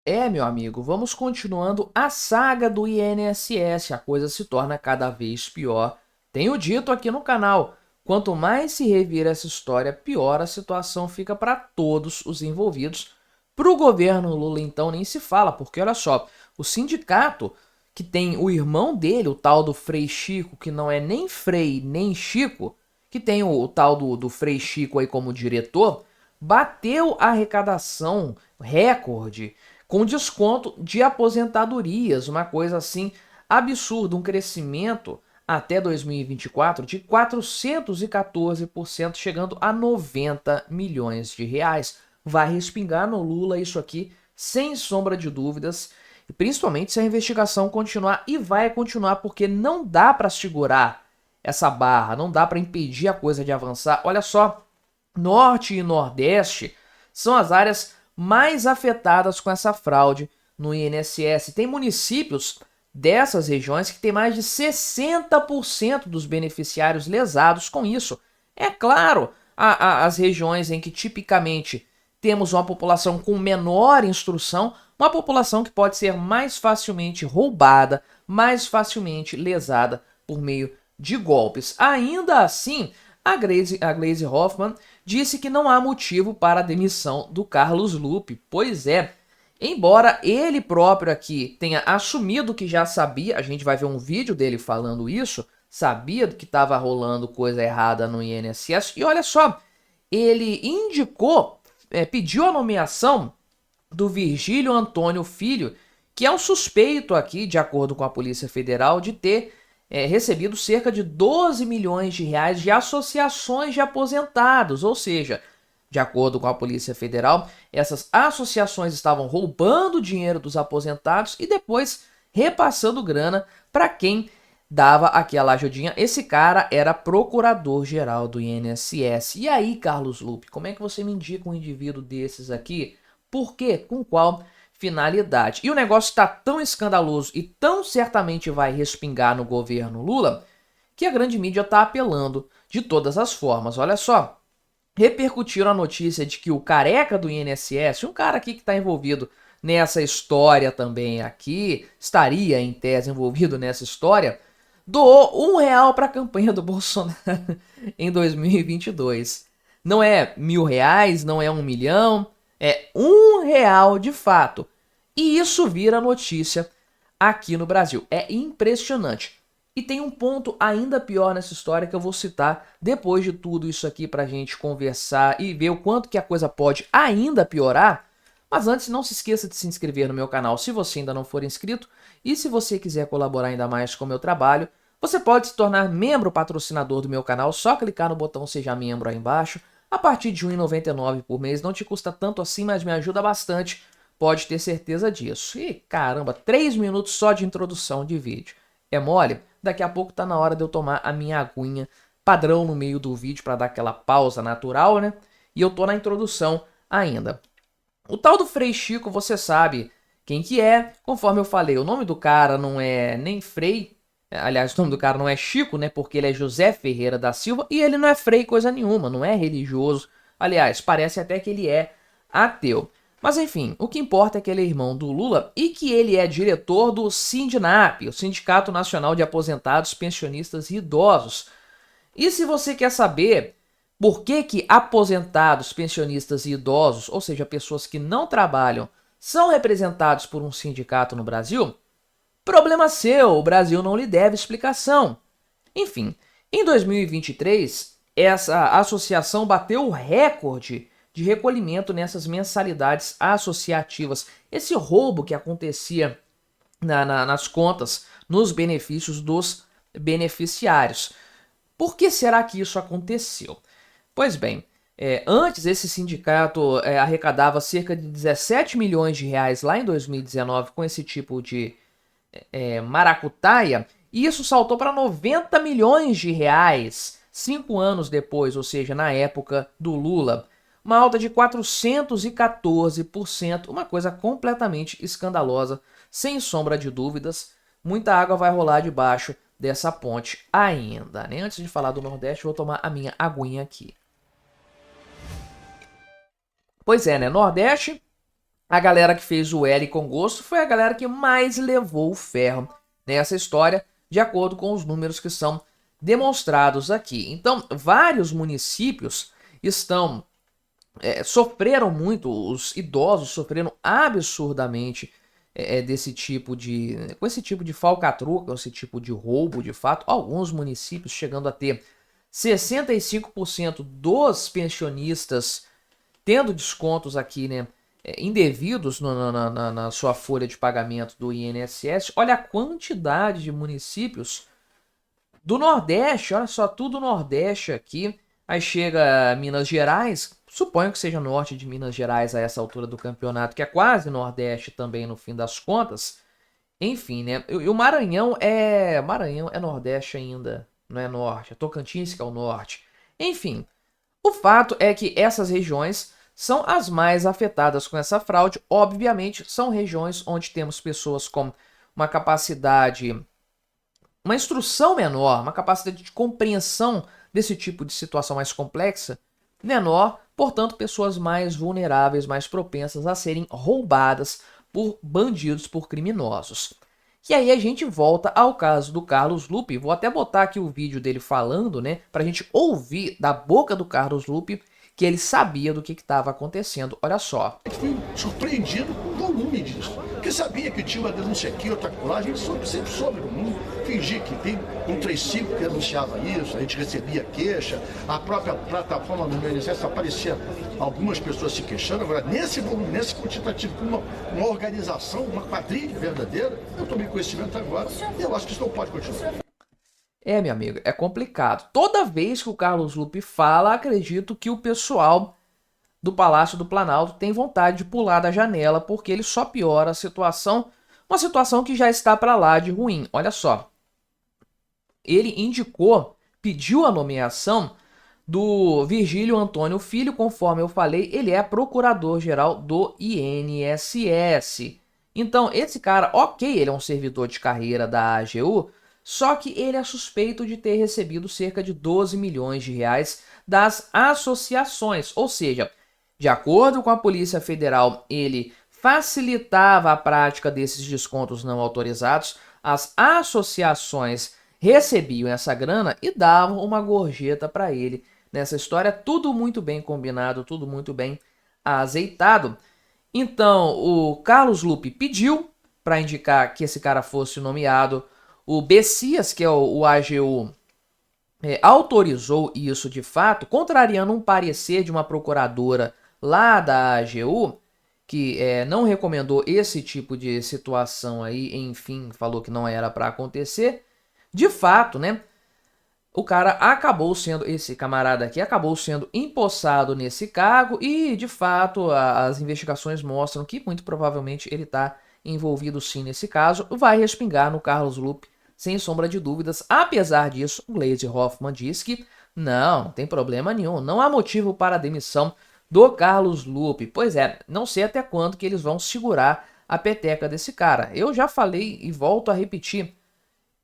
Meu amigo, vamos continuando a saga do INSS. A coisa se torna cada vez pior. Tenho dito aqui no canal, quanto mais se revira essa história, pior a situação fica para todos os envolvidos. Para o governo Lula, então, nem se fala, porque olha só, o sindicato que tem o irmão dele, o tal do Frei Chico, que não é nem Frei nem Chico, que tem o tal do Frei Chico aí como diretor, bateu a arrecadação recorde com desconto de aposentadorias, uma coisa assim absurda, um crescimento até 2024 de 414%, chegando a 90 milhões de reais. Vai respingar no Lula isso aqui, sem sombra de dúvidas, e principalmente se a investigação continuar, e vai continuar, porque não dá para segurar essa barra, não dá para impedir a coisa de avançar. Olha só, Norte e Nordeste são as áreas mais afetadas com essa fraude no INSS. Tem municípios dessas regiões que tem mais de 60% dos beneficiários lesados com isso. É claro, as regiões em que tipicamente temos uma população com menor instrução, uma população que pode ser mais facilmente roubada, mais facilmente lesada por meio de golpes. Ainda assim, a Gleisi Hoffmann disse que não há motivo para a demissão do Carlos Lupe. Pois é, embora ele próprio aqui tenha assumido que já sabia, a gente vai ver um vídeo dele falando isso, sabia que estava rolando coisa errada no INSS, e olha só, ele indicou, pediu a nomeação do Virgílio Antônio Filho, que é um suspeito aqui, de acordo com a Polícia Federal, de ter recebido cerca de 12 milhões de reais de associações de aposentados, ou seja, de acordo com a Polícia Federal, essas associações estavam roubando o dinheiro dos aposentados e depois repassando grana para quem dava aquela ajudinha. Esse cara era procurador-geral do INSS. E aí, Carlos Lupe, como é que você me indica um indivíduo desses aqui? Por quê? Com qual finalidade? E o negócio está tão escandaloso e tão certamente vai respingar no governo Lula que a grande mídia está apelando de todas as formas. Olha só, repercutiram a notícia de que o careca do INSS, um cara aqui que está envolvido nessa história também aqui, estaria em tese envolvido nessa história, doou R$ 1 para a campanha do Bolsonaro em 2022. Não é R$ 1.000, não é 1 milhão, é R$ 1 de fato. E isso vira notícia aqui no Brasil. É impressionante. E tem um ponto ainda pior nessa história que eu vou citar depois de tudo isso aqui pra gente conversar e ver o quanto que a coisa pode ainda piorar. Mas antes, não se esqueça de se inscrever no meu canal se você ainda não for inscrito. E se você quiser colaborar ainda mais com o meu trabalho, você pode se tornar membro patrocinador do meu canal, só clicar no botão Seja Membro aí embaixo. A partir de R$ 1,99 por mês, não te custa tanto assim, mas me ajuda bastante. Pode ter certeza disso. E caramba, 3 minutos só de introdução de vídeo. É mole? Daqui a pouco tá na hora de eu tomar a minha aguinha padrão no meio do vídeo para dar aquela pausa natural, né? E eu tô na introdução ainda. O tal do Frei Chico, você sabe quem que é. Conforme eu falei, o nome do cara não é nem Frei. Aliás, o nome do cara não é Chico, né? Porque ele é José Ferreira da Silva e ele não é Frei coisa nenhuma, não é religioso. Aliás, parece até que ele é ateu. Mas enfim, o que importa é que ele é irmão do Lula e que ele é diretor do Sindinap, o Sindicato Nacional de Aposentados, Pensionistas e Idosos. E se você quer saber por que aposentados, pensionistas e idosos, ou seja, pessoas que não trabalham, são representados por um sindicato no Brasil, problema seu, o Brasil não lhe deve explicação. Enfim, em 2023, essa associação bateu o recorde de recolhimento nessas mensalidades associativas. Esse roubo que acontecia nas contas, nos benefícios dos beneficiários. Por que será que isso aconteceu? Pois bem, antes esse sindicato arrecadava cerca de 17 milhões de reais lá em 2019 com esse tipo de maracutaia, e isso saltou para 90 milhões de reais 5 anos depois, ou seja, na época do Lula. Uma alta de 414%, uma coisa completamente escandalosa, sem sombra de dúvidas. Muita água vai rolar debaixo dessa ponte ainda, né? Antes de falar do Nordeste, vou tomar a minha aguinha aqui. Pois é, né? Nordeste, A galera que fez o L com gosto foi a galera que mais levou o ferro nessa história, de acordo com os números que são demonstrados aqui. Então, vários municípios sofreram muito, os idosos sofreram absurdamente com esse tipo de falcatrua, esse tipo de roubo, de fato. Alguns municípios chegando a ter 65% dos pensionistas tendo descontos aqui, né, indevidos na sua folha de pagamento do INSS. Olha a quantidade de municípios do Nordeste, olha só, tudo Nordeste aqui. Aí chega Minas Gerais, suponho que seja norte de Minas Gerais a essa altura do campeonato, que é quase Nordeste também no fim das contas. Enfim, né? E o Maranhão é Nordeste ainda, não é Norte. É Tocantins que é o Norte. Enfim, o fato é que essas regiões são as mais afetadas com essa fraude. Obviamente, são regiões onde temos pessoas com uma capacidade, uma instrução menor, uma capacidade de compreensão desse tipo de situação mais complexa menor, portanto, pessoas mais vulneráveis, mais propensas a serem roubadas por bandidos, por criminosos. E aí a gente volta ao caso do Carlos Lupe. Vou até botar aqui o vídeo dele falando, né, pra gente ouvir da boca do Carlos Lupe que ele sabia do que estava acontecendo. Olha só. Fui surpreendido com o volume disso. Porque sabia que tinha uma denúncia aqui, outra lá, a gente sempre soube no mundo, fingia que tem um 35 que anunciava isso, a gente recebia queixa, a própria plataforma do INSS aparecia algumas pessoas se queixando. Agora, nesse volume, nesse quantitativo, com uma organização, uma quadrilha verdadeira, eu tomei conhecimento agora e eu acho que isso não pode continuar. Meu amigo, é complicado. Toda vez que o Carlos Lupe fala, acredito que o pessoal do Palácio do Planalto tem vontade de pular da janela, porque ele só piora a situação, uma situação que já está para lá de ruim. Olha só, ele pediu a nomeação do Virgílio Antônio Filho, conforme eu falei, ele é procurador-geral do INSS. Então, esse cara, ok, ele é um servidor de carreira da AGU, só que ele é suspeito de ter recebido cerca de 12 milhões de reais das associações. Ou seja, de acordo com a Polícia Federal, ele facilitava a prática desses descontos não autorizados. As associações recebiam essa grana e davam uma gorjeta para ele. Nessa história, tudo muito bem combinado, tudo muito bem azeitado. Então, o Carlos Lupe pediu para indicar que esse cara fosse nomeado. O Bessias, que é o AGU, autorizou isso de fato, contrariando um parecer de uma procuradora lá da AGU, que não recomendou esse tipo de situação aí, enfim, falou que não era para acontecer. De fato, né, esse camarada aqui acabou sendo empossado nesse cargo e, de fato, as investigações mostram que muito provavelmente ele está envolvido sim nesse caso. Vai respingar no Carlos Lupe, sem sombra de dúvidas. Apesar disso, o Gleisi Hoffmann diz que não tem problema nenhum, não há motivo para a demissão do Carlos Lupe. Pois é, não sei até quando que eles vão segurar a peteca desse cara. Eu já falei e volto a repetir,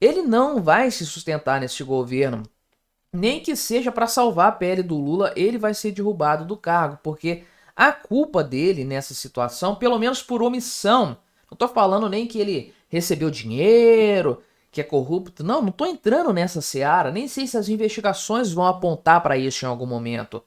ele não vai se sustentar nesse governo, nem que seja para salvar a pele do Lula, ele vai ser derrubado do cargo, porque a culpa dele nessa situação, pelo menos por omissão, não tô falando nem que ele recebeu dinheiro, que é corrupto, não tô entrando nessa seara, nem sei se as investigações vão apontar para isso em algum momento.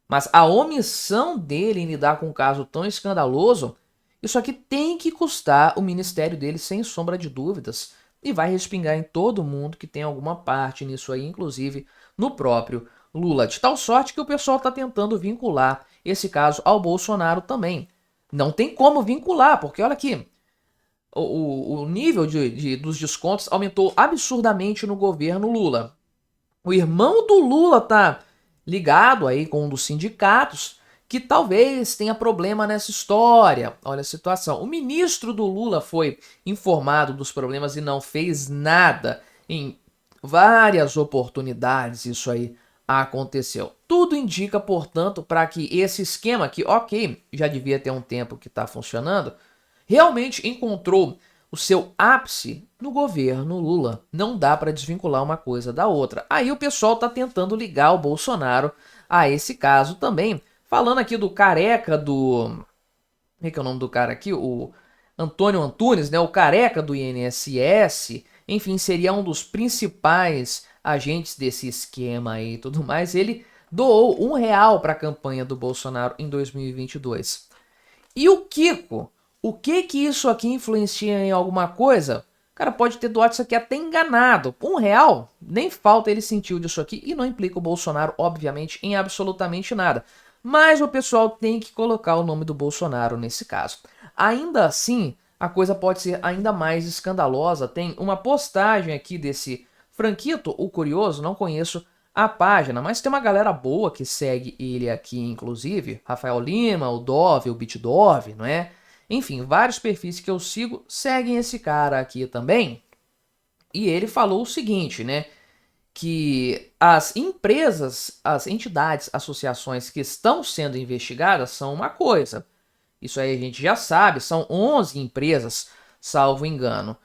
Mas a omissão dele em lidar com um caso tão escandaloso, isso aqui tem que custar o ministério dele sem sombra de dúvidas. E vai respingar em todo mundo que tem alguma parte nisso aí, inclusive no próprio Lula. De tal sorte que o pessoal está tentando vincular esse caso ao Bolsonaro também. Não tem como vincular, porque olha aqui, o nível dos descontos aumentou absurdamente no governo Lula. O irmão do Lula tá ligado aí com um dos sindicatos que talvez tenha problema nessa história. Olha a situação. O ministro do Lula foi informado dos problemas e não fez nada. Em várias oportunidades isso aí aconteceu. Tudo indica, portanto, para que esse esquema que, ok, já devia ter um tempo que está funcionando, realmente encontrou o seu ápice no governo Lula. Não dá para desvincular uma coisa da outra. Aí o pessoal está tentando ligar o Bolsonaro a esse caso também. Falando aqui do careca do que é o nome do cara aqui? O Antônio Antunes, né? O careca do INSS, enfim, seria um dos principais agentes desse esquema aí e tudo mais. Ele doou R$ 1 para a campanha do Bolsonaro em 2022. E o Kiko? O que que isso aqui influencia em alguma coisa? O cara pode ter doado isso aqui até enganado. R$ 1, nem falta ele sentiu disso aqui e não implica o Bolsonaro, obviamente, em absolutamente nada. Mas o pessoal tem que colocar o nome do Bolsonaro nesse caso. Ainda assim, a coisa pode ser ainda mais escandalosa. Tem uma postagem aqui desse Franquito, o Curioso, não conheço a página, mas tem uma galera boa que segue ele aqui, inclusive. Rafael Lima, o Dove, o BitDove, não é? Enfim, vários perfis que eu sigo seguem esse cara aqui também. E ele falou o seguinte, né? Que as empresas, as entidades, associações que estão sendo investigadas são uma coisa. Isso aí a gente já sabe, são 11 empresas, salvo engano.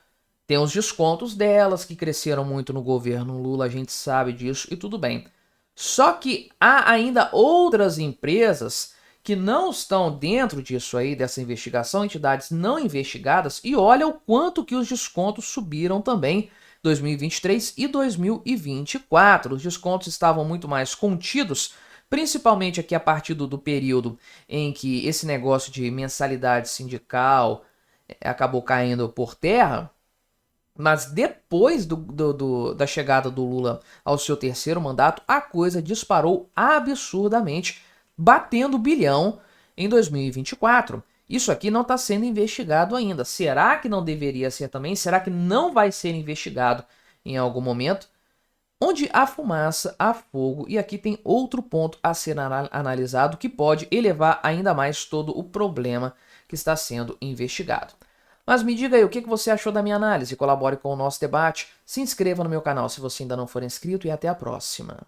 Tem os descontos delas que cresceram muito no governo Lula, a gente sabe disso e tudo bem. Só que há ainda outras empresas que não estão dentro disso aí, dessa investigação, entidades não investigadas, e olha o quanto que os descontos subiram também 2023 e 2024. Os descontos estavam muito mais contidos, principalmente aqui a partir do período em que esse negócio de mensalidade sindical acabou caindo por terra. Mas depois da chegada do Lula ao seu terceiro mandato, a coisa disparou absurdamente, batendo bilhão em 2024. Isso aqui não está sendo investigado ainda. Será que não deveria ser também? Será que não vai ser investigado em algum momento? Onde há fumaça, há fogo, e aqui tem outro ponto a ser analisado que pode elevar ainda mais todo o problema que está sendo investigado. Mas me diga aí o que você achou da minha análise, colabore com o nosso debate, se inscreva no meu canal se você ainda não for inscrito e até a próxima.